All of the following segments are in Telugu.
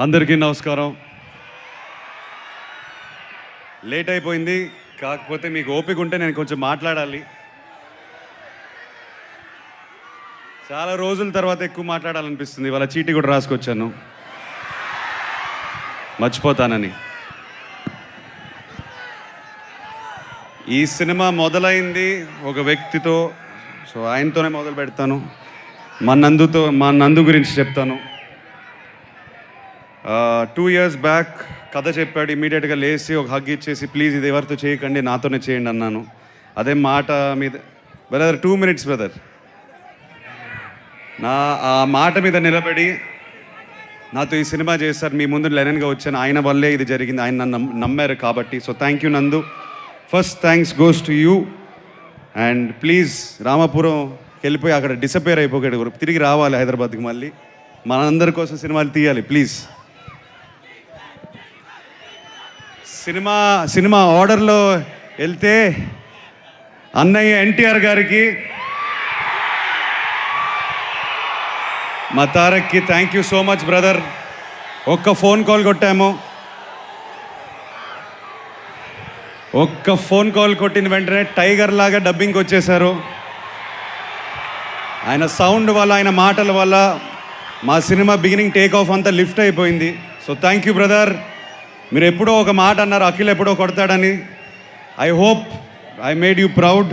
అందరికీ నమస్కారం. లేట్ అయిపోయింది, కాకపోతే మీకు ఓపిక ఉంటే నేను కొంచెం మాట్లాడాలి. చాలా రోజుల తర్వాత ఎక్కువ మాట్లాడాలనిపిస్తుంది. ఇవాళ చీటీ కూడా రాసుకొచ్చాను, మర్చిపోతానని. ఈ సినిమా మొదలైంది ఒక వ్యక్తితో, సో ఆయనతోనే మొదలు పెడతాను. మా నందు గురించి చెప్తాను. 2 years బ్యాక్ కథ చెప్పాడు. ఇమీడియట్గా లేచి ఒక హగ్ ఇచ్చేసి, ప్లీజ్ ఇది ఎవరితో చేయకండి, నాతోనే చేయండి అన్నాను. అదే మాట మీద బ్రదర్ 2 minutes బ్రదర్, ఆ మాట మీద నిలబడి నాతో ఈ సినిమా చేశారు. మీ ముందు లెనన్గా వచ్చాను, ఆయన వల్లే ఇది జరిగింది. ఆయన నన్ను నమ్మారు కాబట్టి. సో థ్యాంక్ యూ నందు. First thanks goes to you. And please Ramapuram వెళ్ళిపోయి అక్కడ డిసపేర్ అయిపోయాడు, తిరిగి రావాలి హైదరాబాద్కి. మళ్ళీ మనందరి కోసం సినిమాలు తీయాలి ప్లీజ్. సినిమా ఆర్డర్లో వెళ్తే అన్నయ్య ఎన్టీఆర్ గారికి, మా తారక్కి thank you so much brother. ఒక్క ఫోన్ కాల్ కొట్టాము, ఒక్క ఫోన్ కాల్ కొట్టిన వెంటనే టైగర్ లాగా డబ్బింగ్కి వచ్చేసారు. ఆయన సౌండ్ వల్ల, ఆయన మాటల వల్ల మా సినిమా బిగినింగ్ టేక్ ఆఫ్ అంతా లిఫ్ట్ అయిపోయింది. So thank you brother. మీరు ఎప్పుడో ఒక మాట అన్నారు, అఖిల్ ఎప్పుడో కొడతాడని. I hope I made you proud.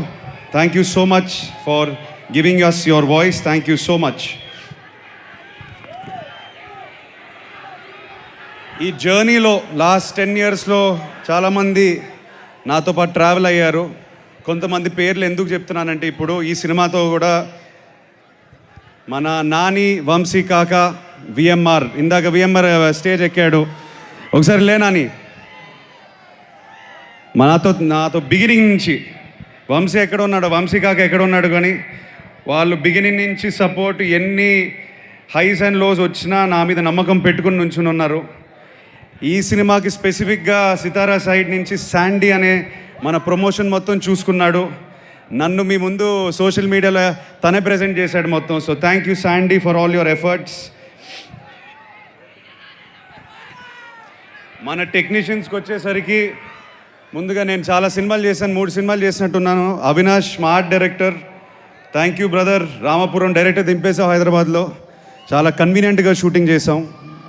Thank you so much for giving us your voice. Thank you so much. ఈ జర్నీలో లాస్ట్ 10 yearsలో చాలామంది నాతో పాటు ట్రావెల్ అయ్యారు. కొంతమంది పేర్లు ఎందుకు చెప్తున్నానంటే, ఇప్పుడు ఈ సినిమాతో కూడా మన నాని, వంశీ కాక, విఎంఆర్, ఇందాక విఎంఆర్ స్టేజ్ ఎక్కాడు, ఒకసారి లేనాని. నాతో బిగినింగ్ నుంచి వంశీ ఎక్కడ ఉన్నాడు, వంశీ కాక ఎక్కడ ఉన్నాడు, కానీ వాళ్ళు బిగినింగ్ నుంచి సపోర్ట్, ఎన్ని హైస్ అండ్ లోస్ వచ్చినా నా మీద నమ్మకం పెట్టుకుని నుంచుని ఉన్నారు. ఈ సినిమాకి స్పెసిఫిక్గా సితారా సైడ్ నుంచి శాండీ అనే మన ప్రమోషన్ మొత్తం చూసుకున్నాడు. నన్ను మీ ముందు సోషల్ మీడియాలో తనే ప్రజెంట్ చేశాడు మొత్తం. So thank you Sandy for all your efforts. మన టెక్నీషియన్స్కి వచ్చేసరికి, ముందుగా నేను చాలా సినిమాలు చేశాను, 3 సినిమాలు చేసినట్టున్నాను. అవినాష్ మా art director, thank you brother. Ramapuram director దింపేసాం హైదరాబాద్లో, చాలా కన్వీనియంట్గా షూటింగ్ చేసాం.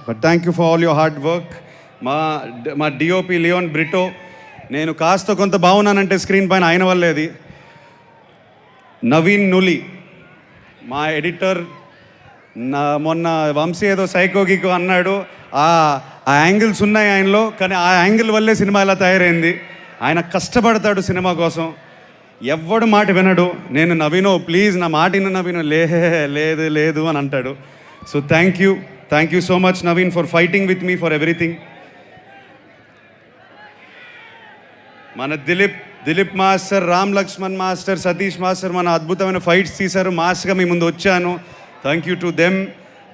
But thank you for all your hard work. మా డిఓపి లియోన్ బ్రిటో, నేను కాస్త కొంత బాగున్నానంటే స్క్రీన్ పైన ఆయన వల్లే అది. నవీన్ నులి మా ఎడిటర్. మొన్న వంశీ ఏదో సైకోగికో అన్నాడు, ఆ యాంగిల్స్ ఉన్నాయి ఆయనలో, కానీ ఆ యాంగిల్ వల్లే సినిమా ఇలా తయారైంది. ఆయన కష్టపడతాడు సినిమా కోసం, ఎవ్వడు మాట వినడు. నేను నవీనో ప్లీజ్ నా మాట విన్న నవీనో, లేదు లేదు అని అంటాడు. So thank you so much Naveen for fighting with me for everything. మన Dileep master, Ram Lakshman master, Satish master మన అద్భుతమైన ఫైట్స్ తీశారు. మాస్గా మీ ముందు వచ్చాను. Thank you to them.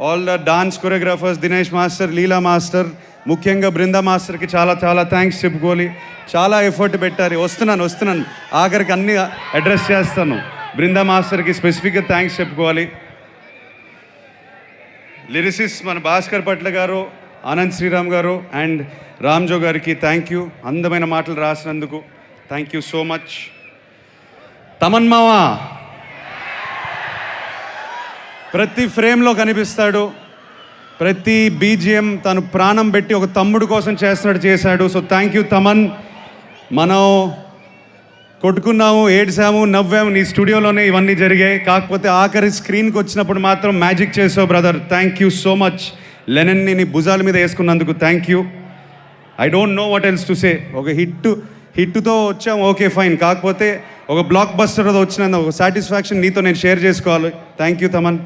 All the dance choreographers, Dinesh master, Leela master, ముఖ్యంగా బృందా మాస్టర్కి చాలా చాలా థ్యాంక్స్ చెప్పుకోవాలి. చాలా ఎఫర్ట్ పెట్టారు. వస్తున్నాను ఆఖరికి అన్ని అడ్రస్ చేస్తాను. బృందా మాస్టర్కి స్పెసిఫిక్గా థ్యాంక్స్ చెప్పుకోవాలి. లిరిసిస్ట్ మన భాస్కర్ పట్ల గారు, ఆనంద్ శ్రీరామ్ గారు అండ్ రామ్జో గారికి థ్యాంక్ యూ. అందమైన మాటలు రాసినందుకు thank you so much. Thaman మావా ప్రతి ఫ్రేమ్లో కనిపిస్తాడు, ప్రతి బీజిఎం తను ప్రాణం పెట్టి ఒక తమ్ముడు కోసం చేశాడు. So thank you Thaman. మనం కొట్టుకున్నాము, ఏడ్చాము, నవ్వాము, నీ స్టూడియోలోనే ఇవన్నీ జరిగాయి. కాకపోతే ఆఖరి స్క్రీన్కి వచ్చినప్పుడు మాత్రం మ్యాజిక్ చేసావు brother. Thank you so much. లెనన్ని నీ భుజాల మీద వేసుకున్నందుకు thank you. I don't know what else to say. ఒక హిట్తో వచ్చాము, ఓకే ఫైన్. కాకపోతే ఒక బ్లాక్ బస్టర్తో వచ్చినందుకు ఒక సాటిస్ఫాక్షన్ నీతో నేను షేర్ చేసుకోవాలి. Thank you Thaman.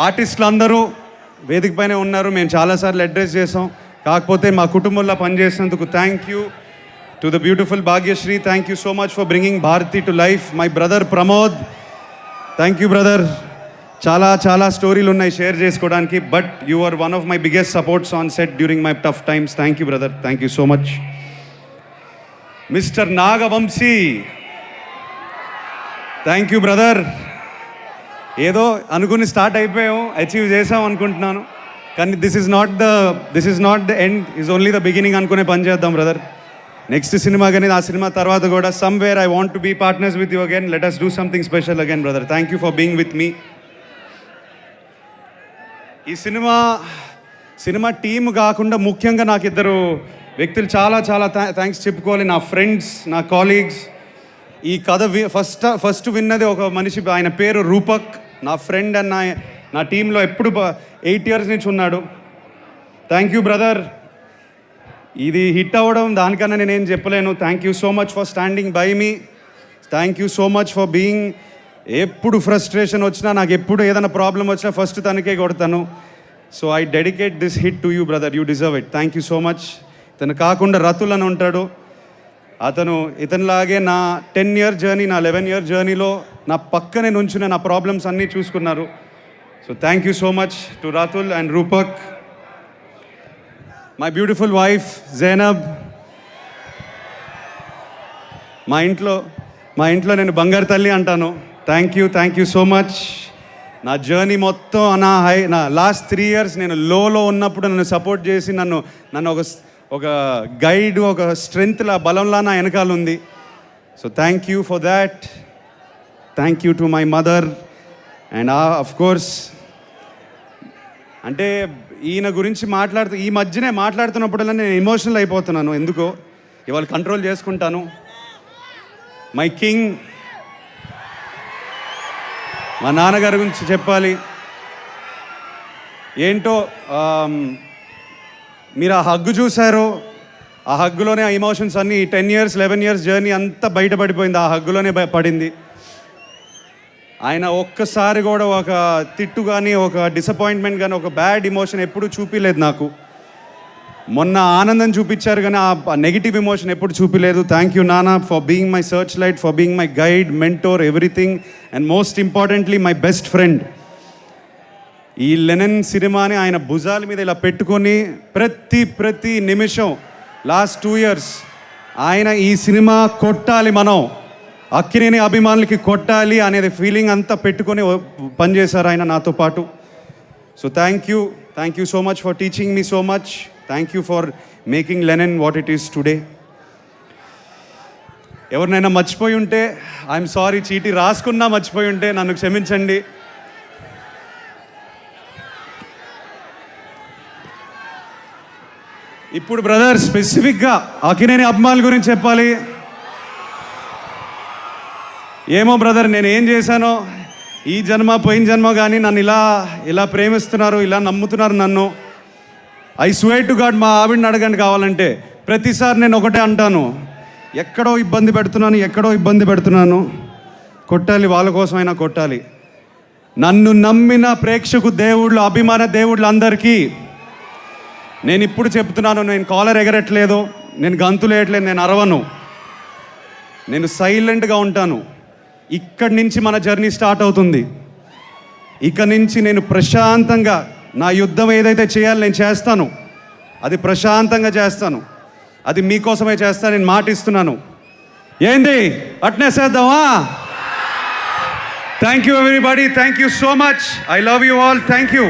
ఆర్టిస్టులు అందరూ వేదిక పైన ఉన్నారు, మేము చాలాసార్లు అడ్రస్ చేసాం. కాకపోతే మా కుటుంబంలో పనిచేసినందుకు thank you. To the beautiful Bhagyashree, thank you so much for bringing Bharathi to life. My brother Pramod, thank you brother. చాలా చాలా స్టోరీలు ఉన్నాయి షేర్ చేసుకోవడానికి, but you are one of my biggest supports on set during my tough times. Thank you brother, thank you so much. Mister Nagavamsi, thank you brother. ఏదో అనుకుని స్టార్ట్ అయిపోయాము, అచీవ్ చేసాం అనుకుంటున్నాను. కానీ this is not the end, is only the beginning అనుకునే పని చేద్దాం బ్రదర్. నెక్స్ట్ సినిమా కానీ ఆ సినిమా తర్వాత కూడా somewhere I want to be partners with you again. Let us do something special again brother. Thank you for being with me. ఈ సినిమా టీమ్ కాకుండా ముఖ్యంగా నాకు ఇద్దరు వ్యక్తులు చాలా చాలా థ్యాంక్స్ చెప్పుకోవాలి. నా ఫ్రెండ్స్, నా కాలీగ్స్. ఈ కథ ఫస్ట్ విన్నది ఒక మనిషి, ఆయన పేరు రూపక్. నా ఫ్రెండ్ అండ్ నా టీంలో ఎప్పుడు 8 years నుంచి ఉన్నాడు. Thank you brother. ఇది హిట్ అవ్వడం దానికన్నా నేనేం చెప్పలేను. Thank you so much for standing by me. Thank you so much for being. ఎప్పుడు ఫ్రస్ట్రేషన్ వచ్చినా, నాకు ఎప్పుడు ఏదైనా ప్రాబ్లం వచ్చినా ఫస్ట్ తనకే కొడతాను. So I dedicate this hit to you brother. You deserve it. Thank you so much. తను కాకుండా రతుల్ అని ఉంటాడు. ఇతనిలాగే నా 10 year జర్నీ, నా 11 year జర్నీలో నా పక్కనే నుంచునే నా ప్రాబ్లమ్స్ అన్నీ చూసుకున్నారు. So thank you so much to Ratul and Rupak. My beautiful wife Zainab. మా ఇంట్లో నేను బంగారు తల్లి అంటాను. Thank you so much. నా జర్నీ మొత్తం నా లాస్ట్ 3 years నేను లోలో ఉన్నప్పుడు నన్ను సపోర్ట్ చేసి నన్ను ఒక గైడ్, ఒక స్ట్రెంగ్త్లా, బలంలా నా వెనకాల ఉంది. So thank you for that. Thank you to my mother. And of course అంటే ఈయన గురించి ఈ మధ్యనే మాట్లాడుతున్నప్పుడల్లా నేను ఎమోషనల్ అయిపోతున్నాను. ఎందుకో ఇవాళ కంట్రోల్ చేసుకుంటాను. మై కింగ్, మా నాన్నగారి గురించి చెప్పాలి. ఏంటో మీరు ఆ హగ్గు చూశారు. ఆ హగ్గులోనే ఆ ఎమోషన్స్ అన్నీ 10 years 11 years జర్నీ అంతా బయటపడిపోయింది. ఆ హగ్గులోనే పడింది. ఆయన ఒక్కసారి కూడా ఒక తిట్టు కానీ, ఒక డిసప్పాయింట్మెంట్ కానీ, ఒక బ్యాడ్ ఎమోషన్ ఎప్పుడు చూపించలేదు నాకు. మొన్న ఆనందం చూపించారు కానీ ఆ నెగిటివ్ ఎమోషన్ ఎప్పుడు చూపించలేదు. థ్యాంక్ యూ నాన్న for being my search light, for being my guide, mentor, everything. And most importantly my best friend. ఈ లెనిన్ సినిమాని ఆయన భుజాల మీద ఇలా పెట్టుకొని ప్రతి నిమిషం లాస్ట్ 2 years ఆయన ఈ సినిమా కొట్టాలి, మనం అక్కినేని అభిమానులకి కొట్టాలి అనేది ఫీలింగ్ అంతా పెట్టుకొని పనిచేశారు ఆయన నాతో పాటు. So thank you so much for teaching me so much. Thank you for making Lenin what it is today. ఎవరినైనా మర్చిపోయి ఉంటే ఐఎమ్ సారీ. చీటీ రాసుకున్నా మర్చిపోయి ఉంటే నన్ను క్షమించండి. ఇప్పుడు బ్రదర్ స్పెసిఫిక్గా అక్కినేని అభిమానుల గురించి చెప్పాలి. ఏమో బ్రదర్, నేను ఏం చేశానో ఈ జన్మ పోయిన జన్మ కానీ నన్ను ఇలా ప్రేమిస్తున్నారు, ఇలా నమ్ముతున్నారు నన్ను. ఐ స్వేర్ టు గాడ్, మా ఆవిడని అడగండి కావాలంటే. ప్రతిసారి నేను ఒకటే అంటాను, ఎక్కడో ఇబ్బంది పెడుతున్నాను, కొట్టాలి, వాళ్ళ కోసమైనా కొట్టాలి. నన్ను నమ్మిన ప్రేక్షకు దేవుళ్ళు, అభిమాన దేవుళ్ళు అందరికీ నేను ఇప్పుడు చెప్తున్నాను, నేను కాలర్ ఎగరట్లేదు, నేను గంతులు వేయట్లేదు, నేను అరవను, నేను సైలెంట్గా ఉంటాను. ఇక్కడి నుంచి మన జర్నీ స్టార్ట్ అవుతుంది. ఇక నుంచి నేను ప్రశాంతంగా నా యుద్ధం ఏదైతే చేయాలో నేను చేస్తాను. అది ప్రశాంతంగా చేస్తాను. అది మీకోసమే చేస్తాను, నేను మాట ఇస్తున్నాను. ఏంది అట్నే చేద్దామా? Thank you everybody. Thank you so much. I love you all. Thank you.